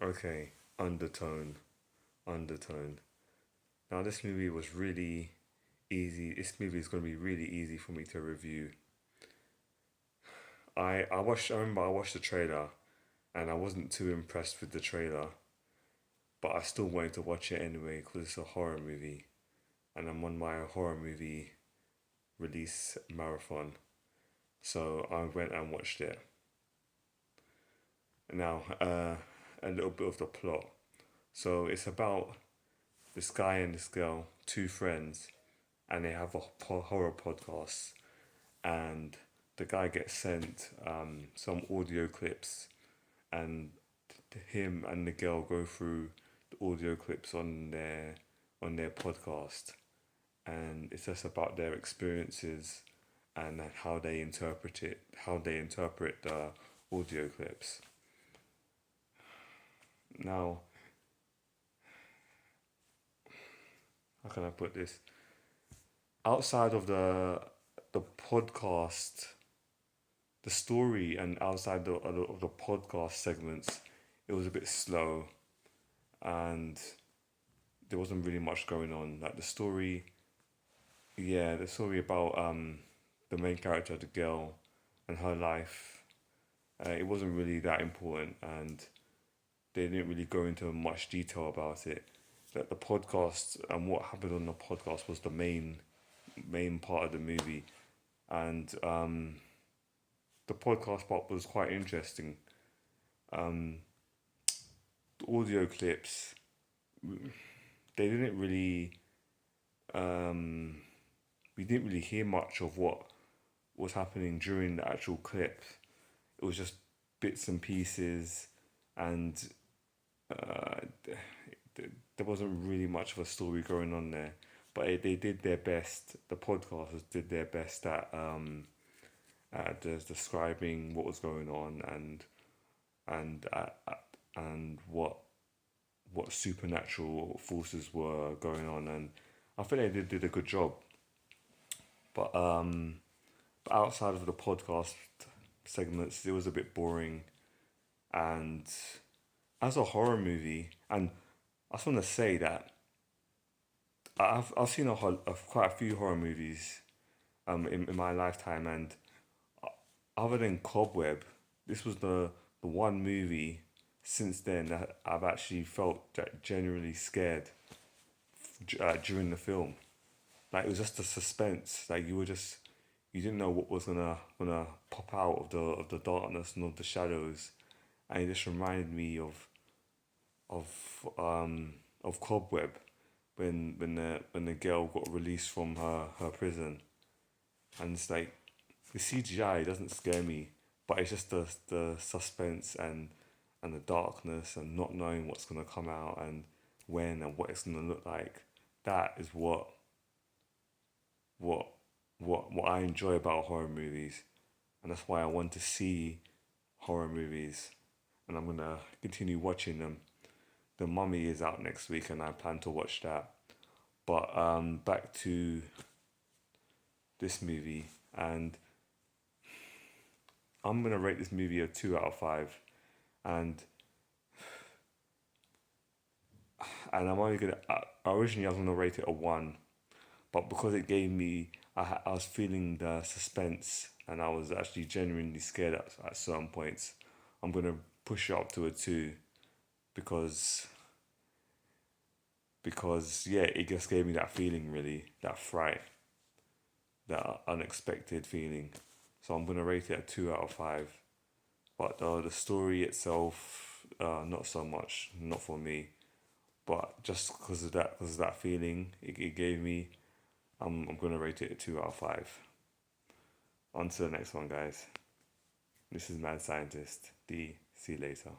Okay, Undertone. Undertone. Now, this movie was really easy. This movie is going to be really easy for me to review. I remember I watched the trailer and I wasn't too impressed with the trailer, but I still wanted to watch it anyway because it's a horror movie and I'm on my horror movie release marathon. So I went and watched it. Now, a little bit of the plot. So it's about this guy and this girl, two friends, and they have a horror podcast. And the guy gets sent some audio clips, and him and the girl go through the audio clips on their podcast, and it's just about their experiences and how they interpret the audio clips. Now, how can I put this? Outside of the podcast, the story, and outside of the podcast segments, it was a bit slow, and there wasn't really much going on. Like the story, yeah, the story about the main character, the girl, and her life. It wasn't really that important, and they didn't really go into much detail about it. That the podcast and what happened on the podcast was the main part of the movie, and the podcast part was quite interesting. Um, the audio clips, they didn't really um, we didn't really hear much of what was happening during the actual clip. It was just bits and pieces, and uh, there wasn't really much of a story going on there. But they did their best. The podcasters did their best at just describing what was going on and and what supernatural forces were going on, and I think they did a good job. But but outside of the podcast segments, it was a bit boring. And as a horror movie, and I just want to say that I've seen quite a few horror movies in my lifetime, and other than Cobweb, this was the one movie since then that I've actually felt genuinely scared during the film. Like it was just the suspense. Like you didn't know what was gonna pop out of the darkness and of the shadows, and it just reminded me of of Cobweb when the girl got released from her prison, and it's like the CGI doesn't scare me, but it's just the suspense and the darkness and not knowing what's gonna come out and when and what it's gonna look like. That is what what I enjoy about horror movies, and that's why I want to see horror movies, and I'm gonna continue watching them. The Mummy is out next week, and I plan to watch that. But back to this movie, and I'm gonna rate this movie a 2 out of 5, and I'm only gonna. Originally, I was gonna rate it a 1, but because it gave me, I was feeling the suspense, and I was actually genuinely scared at certain points. I'm gonna push it up to a 2 because yeah, it just gave me that feeling, really, that fright, that unexpected feeling. So I'm gonna rate it a 2 out of 5. But the story itself, not so much, not for me. But just because of that feeling it gave me, I'm gonna rate it a 2 out of 5. On to the next one, guys. This is Mad Scientist. D. See you later.